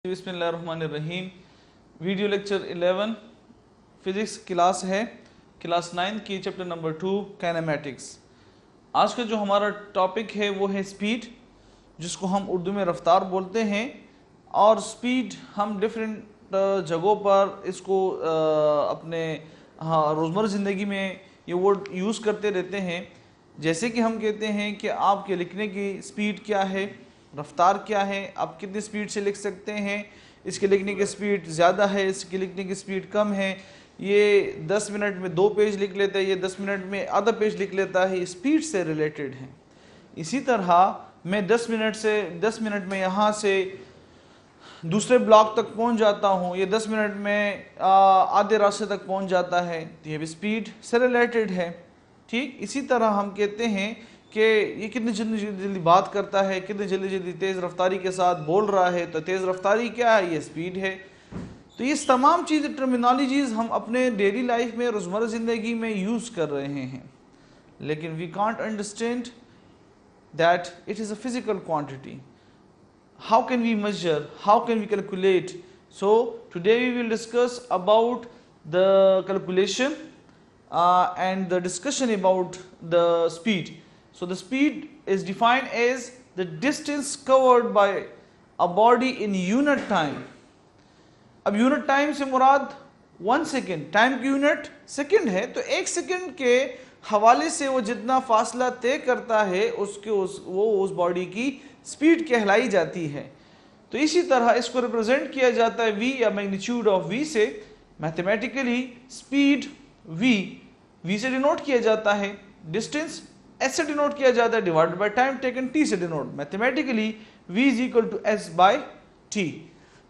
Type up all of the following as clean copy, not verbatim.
बिस्मिल्लाहिर्रहमानिर्रहीम। Video lecture 11 physics class है, class 9 की चैप्टर नंबर 2 काइनेमैटिक्स। आज का जो हमारा टॉपिक है वो है स्पीड, जिसको हम उर्दू में रफ्तार बोलते हैं। और स्पीड हम डिफरेंट जगहों पर इसको अपने रोज़मर्रा ज़िंदगी में ये वर्ड यूज़ करते रहते हैं। जैसे कि हम कहते हैं कि आपके लिखने की स्पीड क्या है, रफ्तार क्या है, आप कितनी स्पीड से लिख सकते हैं, इसके लिखने की स्पीड ज़्यादा है, इसके लिखने की स्पीड कम है, ये 10 मिनट में 2 पेज लिख लेता है, ये 10 मिनट में आधा पेज लिख लेता है, ये स्पीड से रिलेटेड है। इसी तरह मैं 10 मिनट में यहाँ से दूसरे ब्लॉक तक पहुँच जाता हूँ, ये 10 मिनट में आधे रास्ते तक पहुँच जाता है, तो ये भी स्पीड से रिलेटेड है। ठीक इसी तरह हम कहते हैं कि ये कितनी जल्दी बात करता है, कितनी जल्दी तेज़ रफ्तारी के साथ बोल रहा है, तो तेज़ रफ्तारी क्या है, ये स्पीड है। तो ये तमाम चीज़ें, टर्मिनोलॉजीज़ हम अपने डेली लाइफ में, रोज़मर्रा ज़िंदगी में यूज़ कर रहे हैं, लेकिन we can't understand that it is a physical quantity. How can we measure, how can we calculate? So today we will discuss about the calculation and the discussion about the speed. So the speed is defined as the distance covered by a body in unit time. अब unit time से मुराद 1 second, time की unit second है, तो 1 second के हवाले से वो जितना फासला तय करता है वो उस बॉडी की स्पीड कहलाई जाती है। तो इसी तरह इसको रिप्रेजेंट किया जाता है v या मैग्नीट्यूड ऑफ v से। मैथमेटिकली स्पीड v से डिनोट किया जाता है, डिस्टेंस s से डिनोट किया जाता है, divided by time taken t से denote. Mathematically v is equal to s by t।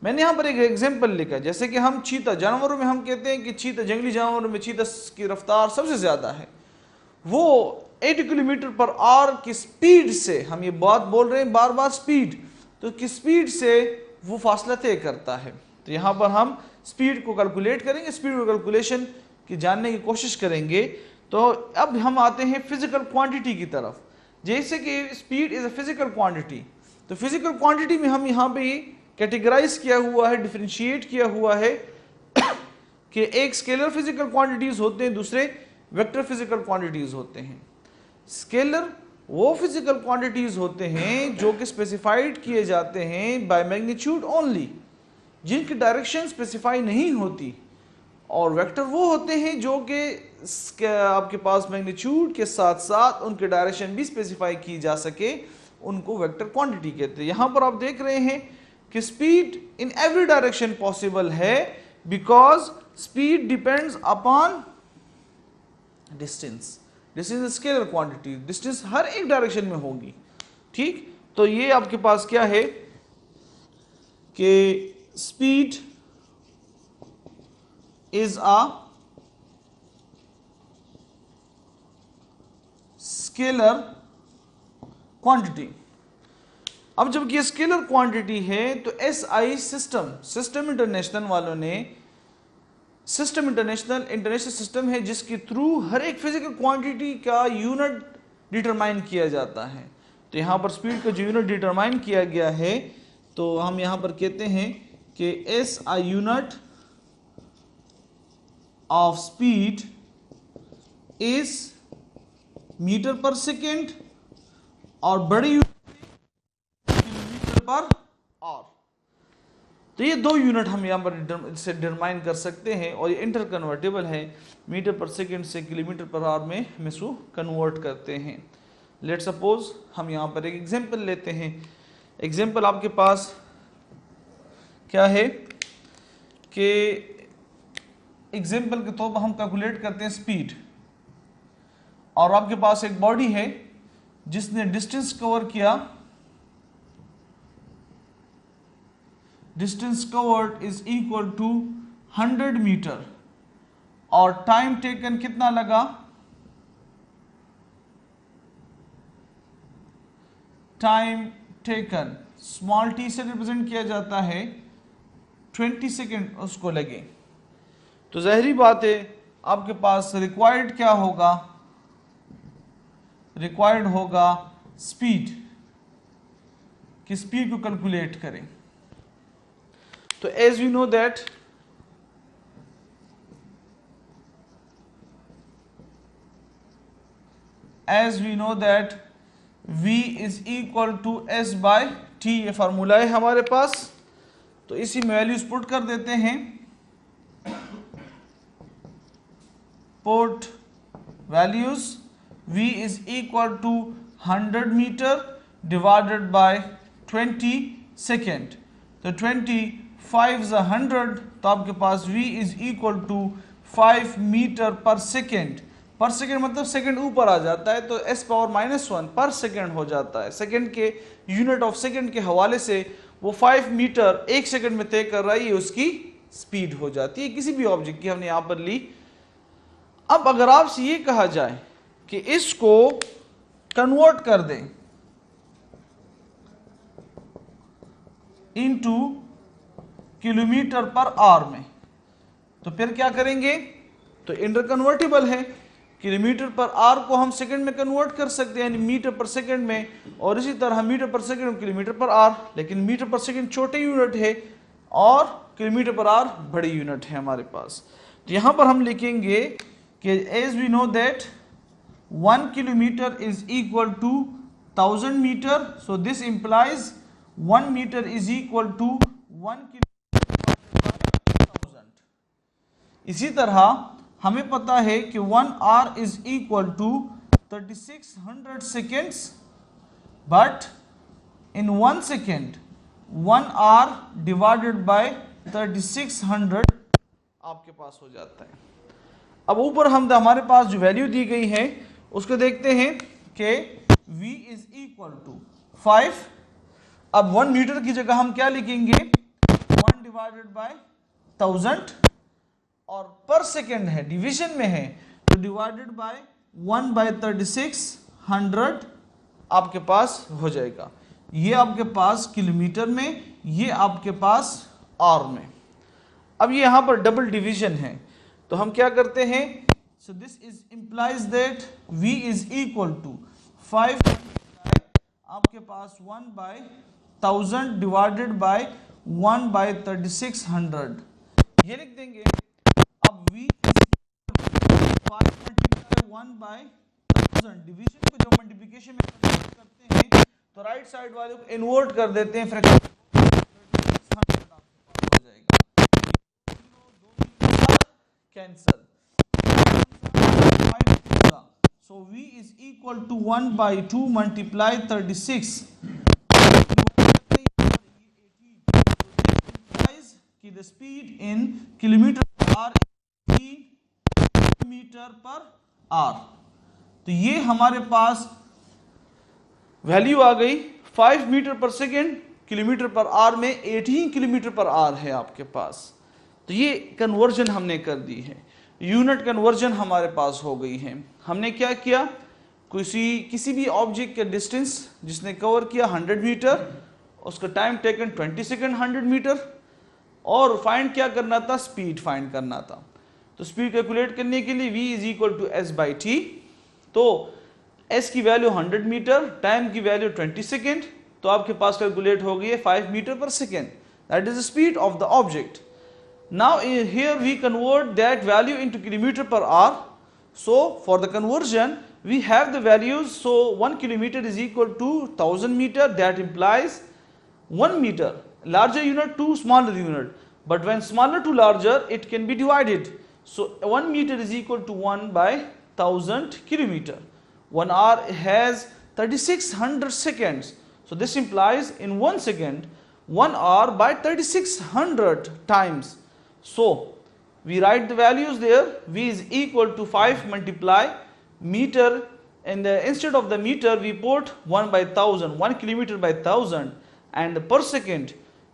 मैंने यहाँ पर एक एग्जाम्पल लिखा, जैसे कि हम चीता, जानवरों में हम कहते हैं कि चीता, जंगली जानवरों में चीता की रफ्तार सबसे ज़्यादा है, वो 80 किलोमीटर पर आवर की स्पीड से, हम ये बात बोल रहे हैं बार बार स्पीड, तो किस स्पीड से वो फासला तय करता है। तो यहाँ पर हम स्पीड को कैलकुलेट करेंगे, स्पीड को कैलकुलेशन की जानने की कोशिश करेंगे। तो अब हम आते हैं फिजिकल क्वांटिटी की तरफ। जैसे कि speed is a physical quantity, तो फिजिकल क्वांटिटी में हम यहाँ पे कैटेगराइज किया हुआ है, डिफरेंशिएट किया हुआ है कि एक स्केलर फिजिकल क्वांटिटीज होते हैं, दूसरे वेक्टर फिजिकल क्वांटिटीज होते हैं। स्केलर वो फिजिकल क्वांटिटीज होते हैं जो कि स्पेसिफाइड किए जाते हैं बाय मैग्नीट्यूड ओनली, जिनकी डायरेक्शन स्पेसिफाई नहीं होती, और वेक्टर वो होते हैं जो कि आपके पास मैग्नीट्यूड के साथ साथ उनके डायरेक्शन भी स्पेसिफाई की जा सके, उनको वेक्टर क्वांटिटी कहते हैं। यहाँ पर आप देख रहे हैं कि speed in every direction possible है, because speed depends upon distance. Distance scalar quantity, distance हर एक डायरेक्शन में होगी। ठीक, तो ये आपके पास क्या है कि speed is a scalar quantity. अब जब ये स्केलर क्वांटिटी है तो SI सिस्टम इंटरनेशनल वालों ने, सिस्टम इंटरनेशनल सिस्टम है जिसके थ्रू हर एक फिजिकल क्वांटिटी का यूनिट डिटरमाइन किया जाता है। तो यहाँ पर स्पीड का जो यूनिट डिटरमाइन किया गया है, तो हम यहाँ पर कहते हैं कि SI unit of speed is metre per second, और बड़ी यूनिट किलोमीटर पर आवर। तो ये 2 यूनिट हम यहाँ पर से डिटरमाइन कर सकते हैं, और ये इंटर कन्वर्टेबल है, मीटर पर सेकेंड से किलोमीटर पर आवर में हम इसको कन्वर्ट करते हैं। लेट सपोज हम यहाँ पर एक एग्जांपल लेते हैं। एग्जांपल आपके पास क्या है कि एग्जांपल के तौर पर हम कैलकुलेट करते हैं स्पीड, और आपके पास एक बॉडी है जिसने डिस्टेंस कवर किया, distance covered is equal to 100 metre, और टाइम टेकन कितना लगा, टाइम टेकन स्मॉल t से रिप्रेजेंट किया जाता है, 20 सेकेंड उसको लगे। तो ज़ाहिरी बात है आपके पास रिक्वायर्ड क्या होगा, रिक्वायर्ड होगा स्पीड, कि स्पीड को कैलकुलेट करें। तो as we know that v is equal to s by t, ये फार्मूला है हमारे पास। तो इसी में वैल्यूज पुट कर देते हैं। Put values v is equal to 100 metre divided by 20 second. तो 25 100, तो आपके पास v is equal to 5 metre per second. Per second मतलब सेकेंड ऊपर आ जाता है, तो s पावर -1 पर सेकेंड हो जाता है। सेकेंड के यूनिट ऑफ सेकेंड के हवाले से वो 5 मीटर एक सेकेंड में तय कर रहा है, ये उसकी स्पीड हो जाती है किसी भी ऑब्जेक्ट की, हमने यहां पर ली। अब अगर आपसे ये कहा जाए कि इसको कन्वर्ट कर दें इनटू किलोमीटर पर आवर में, तो फिर क्या करेंगे? तो इंटर कन्वर्टिबल है, किलोमीटर पर आवर को हम सेकंड में कन्वर्ट कर सकते हैं, यानी मीटर पर सेकंड में, और इसी तरह मीटर पर सेकंड किलोमीटर पर आवर। लेकिन मीटर पर सेकंड छोटे यूनिट है और किलोमीटर पर आवर बड़ी यूनिट है हमारे पास। तो यहां पर हम लिखेंगे कि as we know that 1 kilometre is equal to 1000 metre, so this implies 1 metre is equal to 1 kilometre 1000। इसी तरह हमें पता है कि 1 hour is equal to 3600 seconds, but in 1 second 1 hour divided by 3600 आपके पास हो जाता है। अब ऊपर हमारे पास जो वैल्यू दी गई है उसको देखते हैं कि v इज इक्वल टू 5। अब 1 मीटर की जगह हम क्या लिखेंगे? 1 डिवाइडेड बाय 1000, और पर सेकेंड है, डिवीजन में है, तो डिवाइडेड बाय 1 बाय 3600 आपके पास हो जाएगा। ये आपके पास किलोमीटर में, ये आपके पास आवर में। अब ये यहां पर डबल डिवीजन है, तो हम क्या करते हैं? So this is implies that v is equal to 5 आपके पास 1 बाय 1000 डिवाइडेड बाय 1 बाय 3600, ये लिख देंगे। अब v is 5 multiply 1 by 1000, division को जब मल्टीप्लिकेशन में कन्वर्ट करते हैं तो राइट साइड वाले को इन्वर्ट कर देते हैं, फ्रैक्शन 3600 आपके पास हो जाएगा। Cancel, so v is equal to 1 by 2 multiply 36 कि the speed in kilometer per hour metre per hour. तो ये हमारे पास वैल्यू आ गई 5 metre per second, kilometre per hour में 18 किलोमीटर पर आवर है आपके पास। तो ये कन्वर्जन हमने कर दी है, यूनिट कन्वर्जन हमारे पास हो गई है। हमने क्या किया? किसी भी ऑब्जेक्ट का डिस्टेंस जिसने कवर किया 100 मीटर, उसका टाइम टेकन 20 सेकेंड 100 मीटर, और फाइंड क्या करना था? स्पीड फाइंड करना था। तो स्पीड कैलकुलेट करने के लिए v is equal to s by T. तो s की वैल्यू 100 मीटर, टाइम की वैल्यू 20 सेकेंड, तो आपके पास कैलकुलेट हो गई है 5 metre per second, that is the speed of the object. Now here we convert that value into kilometer per hour. So for the conversion we have the values. So 1 kilometer is equal to 1000 meter, that implies 1 meter, larger unit to smaller unit, but when smaller to larger it can be divided. So 1 meter is equal to 1 by 1000 kilometer. 1 hour has 3600 seconds. So this implies in 1 second 1 hour by 3600 times. So we write the values there. V is equal to 5 multiply meter, and instead of the meter we put 1 by 1000, 1 kilometer by 1000, and per second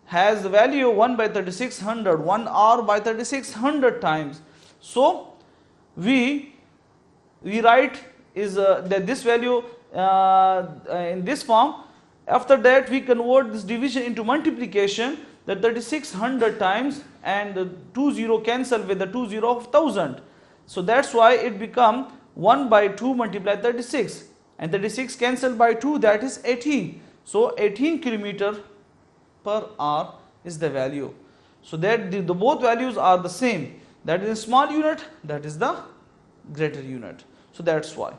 has the value 1 by 3600, 1 hour by 3600 times. So we write is that this value in this form. After that we convert this division into multiplication, the 3600 times, and the 20 cancel with the 20 of 1000. So that's why it become 1 by 2 multiply 36, and 36 cancel by 2, that is 18. So 18 kilometer per hour is the value. so that the both values are the same, that is a small unit, that is the greater unit, so that's why.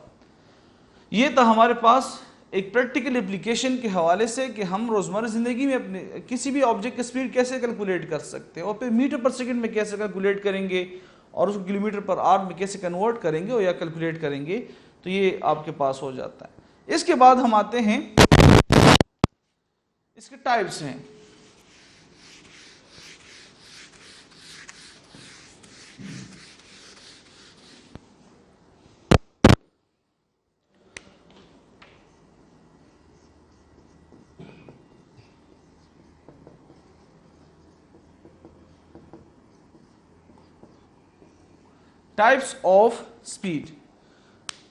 ये था हमारे पास एक practical application के हवाले से कि हम रोज़मर्रा ज़िंदगी में अपने किसी भी ऑब्जेक्ट की स्पीड कैसे कैलकुलेट कर सकते हैं और फिर मीटर पर सेकंड में कैसे कैलकुलेट करेंगे और उसको किलोमीटर पर आवर में कैसे कन्वर्ट करेंगे या कैलकुलेट करेंगे, तो ये आपके पास हो जाता है। इसके बाद हम आते हैं, इसके टाइप्स हैं। Types of speed.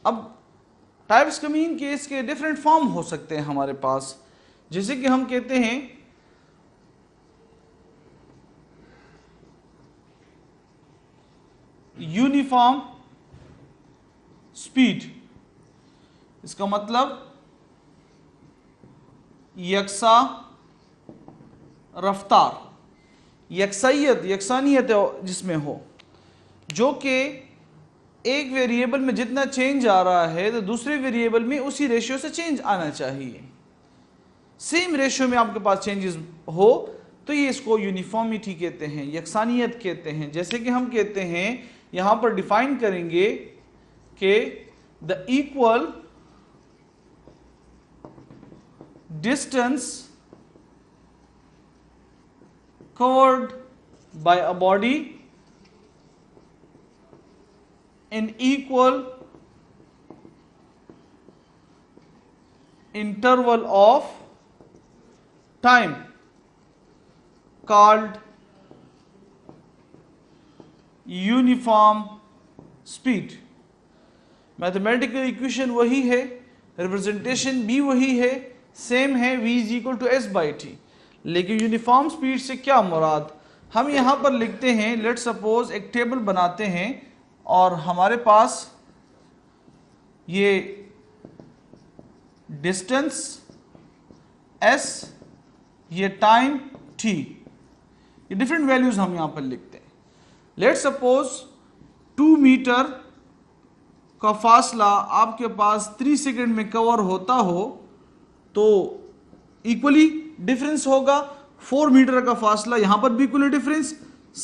अब टाइप्स का मीन कि इसके डिफरेंट फॉर्म हो सकते हैं हमारे पास, जैसे कि हम कहते हैं यूनिफॉर्म स्पीड, इसका मतलब यकसा रफ्तार, यकसानियत जिसमें हो, जो कि एक वेरिएबल में जितना चेंज आ रहा है तो दूसरे वेरिएबल में उसी रेशियो से चेंज आना चाहिए। सेम रेशियो में आपके पास चेंजेस हो तो ये इसको यूनिफॉर्मिटी कहते हैं, यकसानियत कहते हैं। जैसे कि हम कहते हैं यहां पर डिफाइन करेंगे कि the equal distance covered by a body in equal interval of time called uniform speed। Mathematical equation वही है, रिप्रेजेंटेशन भी वही है, सेम है, v is equal to S by T. लेकिन यूनिफॉर्म स्पीड से क्या मुराद, हम यहां पर लिखते हैं, लेट सपोज एक टेबल बनाते हैं और हमारे पास ये डिस्टेंस s, ये टाइम t, ये डिफरेंट वैल्यूज हम यहां पर लिखते हैं। लेट सपोज 2 मीटर का फासला आपके पास 3 सेकंड में कवर होता हो तो इक्वली डिफरेंस होगा। 4 मीटर का फासला यहां पर भी इक्वली डिफरेंस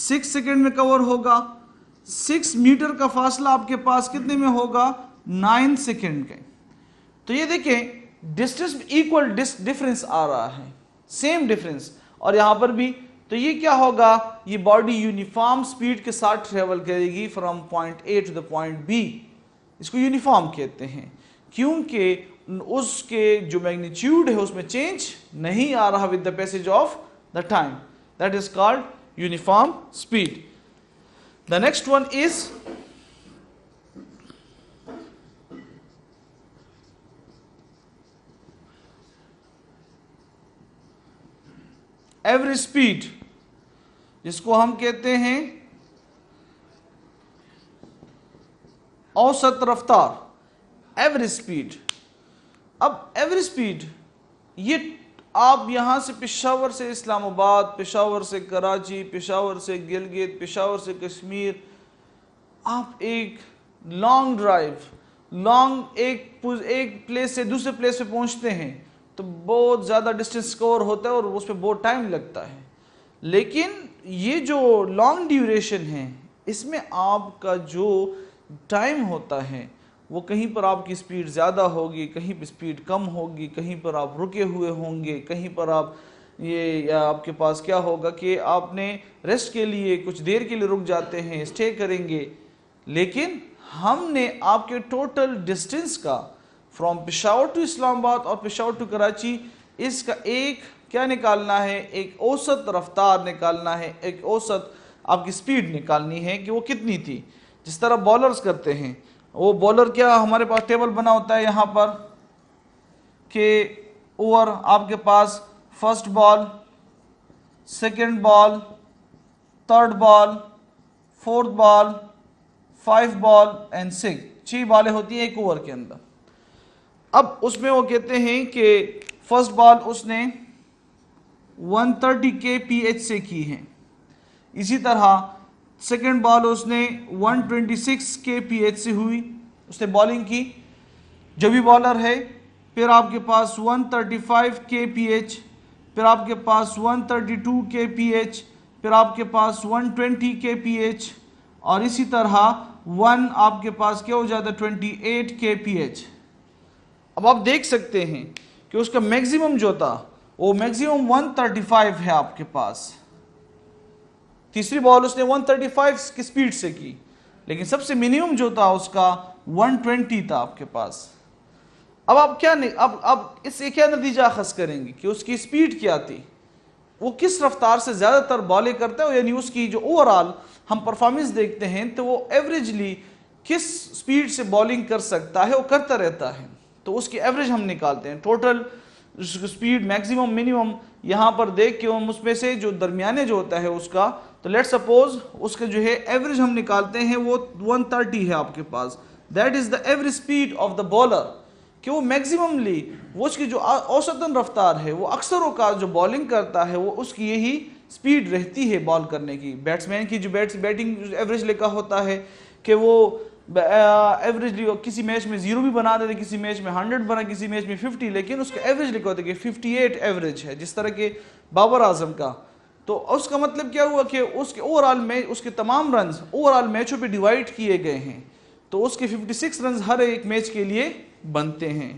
6 सेकंड में कवर होगा। 6 मीटर का फासला आपके पास कितने में होगा, 9 सेकंड के। तो ये देखें डिस्टेंस इक्वल डिफरेंस आ रहा है, सेम डिफरेंस, और यहां पर भी। तो ये क्या होगा, ये बॉडी यूनिफॉर्म स्पीड के साथ ट्रेवल करेगी from point A to the point B. इसको यूनिफॉर्म कहते हैं क्योंकि उसके जो मैग्नीट्यूड है उसमें चेंज नहीं आ रहा with the passage of the time, that is called uniform speed. The next one is average speed, जिसको हम कहते हैं औसत रफ्तार, एवरेज स्पीड। अब एवरेज स्पीड ये आप यहाँ से पेशावर से इस्लामाबाद, पेशावर से कराची, पेशावर से गिलगित, पेशावर से कश्मीर, आप एक लॉन्ग ड्राइव, एक प्लेस से दूसरे प्लेस पे पहुँचते हैं तो बहुत ज़्यादा डिस्टेंस कवर होता है और उस पर बहुत टाइम लगता है। लेकिन ये जो लॉन्ग ड्यूरेशन है इसमें आपका जो टाइम होता है वो कहीं पर आपकी स्पीड ज़्यादा होगी, कहीं पर स्पीड कम होगी, कहीं पर आप रुके हुए होंगे, कहीं पर आप ये आपके पास क्या होगा कि आपने रेस्ट के लिए कुछ देर के लिए रुक जाते हैं, स्टे करेंगे। लेकिन हमने आपके टोटल डिस्टेंस का फ्रॉम पेशावर टू इस्लामाबाद और पेशावर टू कराची, इसका एक क्या निकालना है, एक औसत रफ्तार निकालना है, एक औसत आपकी स्पीड निकालनी है कि वो कितनी थी। जिस तरह बॉलर्स करते हैं, वो बॉलर क्या हमारे पास टेबल बना होता है यहाँ पर कि ओवर आपके पास first ball, second ball, third ball, fourth ball, 5 ball and 6 बॉलें होती हैं एक ओवर के अंदर। अब उसमें वो कहते हैं कि फर्स्ट बॉल उसने 130 kph से की है, इसी तरह सेकेंड बॉल उसने 126 kph से हुई, उसने बॉलिंग की, जो भी बॉलर है। फिर आपके पास 135 kph, फिर आपके पास 132 kph, फिर आपके पास 120 kph, और इसी तरह आपके पास क्या हो जाता है 28 kph। अब आप देख सकते हैं कि उसका मैक्सिमम जो था वो मैक्सिमम 135 है आपके पास। तीसरी बॉल उसने 135 की स्पीड से की, लेकिन सबसे मिनिमम जो था उसका 120 था आपके पास। अब आप क्या नहीं, अब इससे क्या नतीजा अखज़ करेंगे कि उसकी स्पीड क्या थी, वो किस रफ्तार से ज़्यादातर बॉलिंग करता है, यानी उसकी जो ओवरऑल हम परफॉर्मेंस देखते हैं तो वो एवरेजली किस स्पीड से बॉलिंग कर सकता है वो करता रहता है। तो उसकी एवरेज हम निकालते हैं, टोटल स्पीड मैक्सिमम मिनिमम यहाँ पर देख के हम उसमें से जो दरमियाने जो होता है उसका, तो लेट सपोज उसके जो है एवरेज हम निकालते हैं वो 130 है आपके पास। That is the average speed of the bowler, कि वो मैक्सिममली वो उसकी जो औसतन रफ्तार है वो अक्सर औकात जो बॉलिंग करता है वो उसकी यही स्पीड रहती है बॉल करने की। बैट्समैन की जो बैटिंग एवरेज लिखा होता है कि वो एवरेजली किसी मैच में 0 भी बना देते, किसी मैच में 100 बना, किसी मैच में 50, लेकिन उसका एवरेज लिखा होता है कि 58 एवरेज है, जिस तरह के बाबर आजम का। तो उसका मतलब क्या हुआ कि उसके ओवरऑल में उसके तमाम रन्स ओवरऑल मैचों पे डिवाइड किए गए हैं, तो उसके 56 रन्स हर एक मैच के लिए बनते हैं।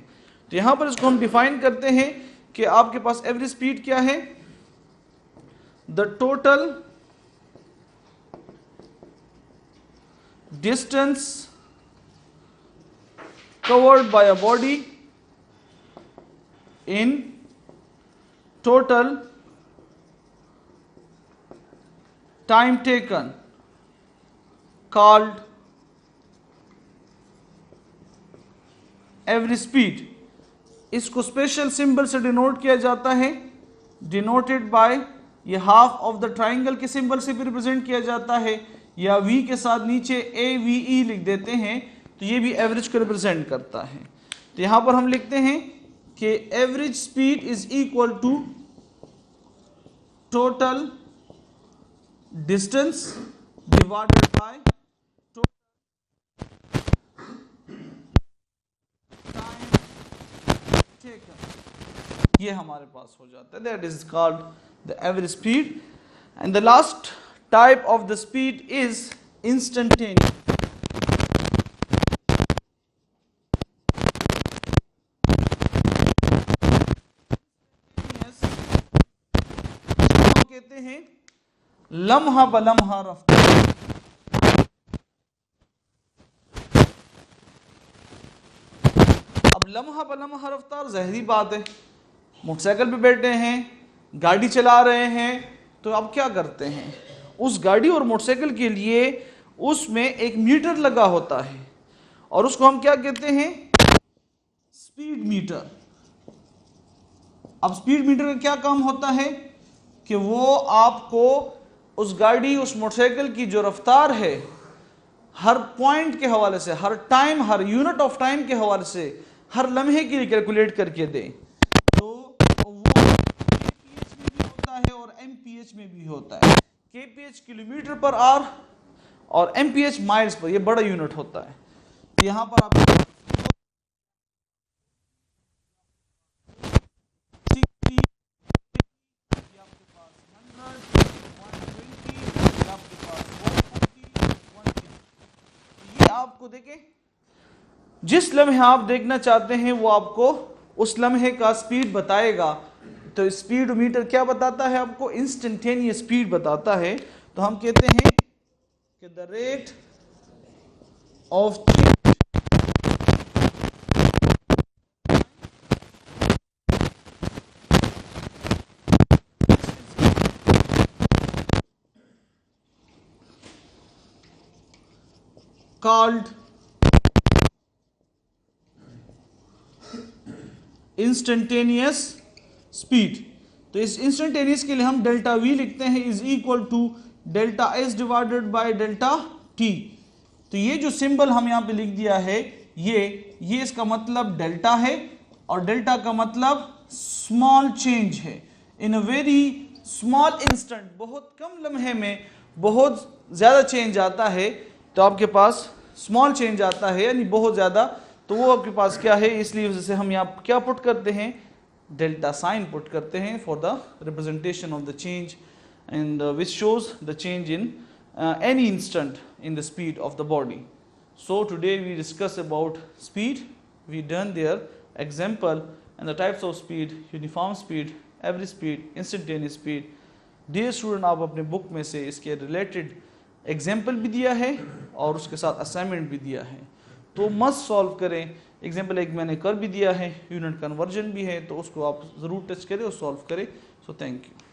तो यहाँ पर इसको हम डिफाइन करते हैं कि आपके पास एवरेज स्पीड क्या है, the total distance covered by a body in total time taken called average speed। इसको स्पेशल सिंबल से डिनोट किया जाता है, डिनोटेड बाय ये हाफ ऑफ द ट्राइंगल के सिंबल से भी रिप्रेजेंट किया जाता है, या V के साथ नीचे AVE लिख देते हैं, तो ये भी एवरेज को रिप्रेजेंट करता है। तो यहां पर हम लिखते हैं कि average speed is equal to total distance divided by time taken, ये हमारे पास हो जाता है। That is called the average speed. And the last type of the speed is instantaneous। हम कहते हैं लम्हा बलम्हा रफ्तार। अब लम्हा बलम्हा रफ्तार ज़ाहिरी बात है, मोटरसाइकिल पे बैठे हैं, गाड़ी चला रहे हैं, तो अब क्या करते हैं, उस गाड़ी और मोटरसाइकिल के लिए उसमें एक मीटर लगा होता है, और उसको हम क्या कहते हैं, स्पीड मीटर। अब स्पीड मीटर का क्या काम होता है कि वो आपको उस गाड़ी उस मोटरसाइकिल की जो रफ्तार है हर पॉइंट के हवाले से, हर टाइम, हर यूनिट ऑफ टाइम के हवाले से, हर लम्हे के लिए कैलकुलेट करके दे। तो वो kph में भी होता है और mph में भी होता है। kph किलोमीटर पर आवर और mph माइल्स पर, ये बड़ा यूनिट होता है। तो यहां पर आप आपको देखें, जिस लम्हे आप देखना चाहते हैं वो आपको उस लम्हे का स्पीड बताएगा। तो स्पीड मीटर क्या बताता है आपको, इंस्टेंटेनियस स्पीड बताता है। तो हम कहते हैं कि the rate of called instantaneous speed. तो इस इंस्टेंटेनियस के लिए हम डेल्टा V लिखते हैं is equal to delta S divided by delta T। तो ये जो सिंबल हम यहाँ पे लिख दिया है, ये इसका मतलब डेल्टा है, और डेल्टा का मतलब स्मॉल चेंज है। इन अ वेरी स्मॉल इंस्टेंट, बहुत कम लम्हे में बहुत ज़्यादा चेंज आता है तो आपके पास स्मॉल चेंज आता है, यानी बहुत ज़्यादा, तो वो आपके पास क्या है, इसलिए वजह से हम यहाँ क्या पुट करते हैं, डेल्टा साइन पुट करते हैं for the representation of the change and which shows the change in any instant in the speed of the body. So today we discuss about speed. We done their example and the types of speed, uniform speed, average speed, instantaneous speed. Dear student, आप अपने book में से इसके related example भी दिया है और उसके साथ असाइनमेंट भी दिया है, तो मस्ट सॉल्व करें। एग्जाम्पल एक मैंने कर भी दिया है, यूनिट कन्वर्जन भी है, तो उसको आप ज़रूर टच करें और सॉल्व करें। So thank you.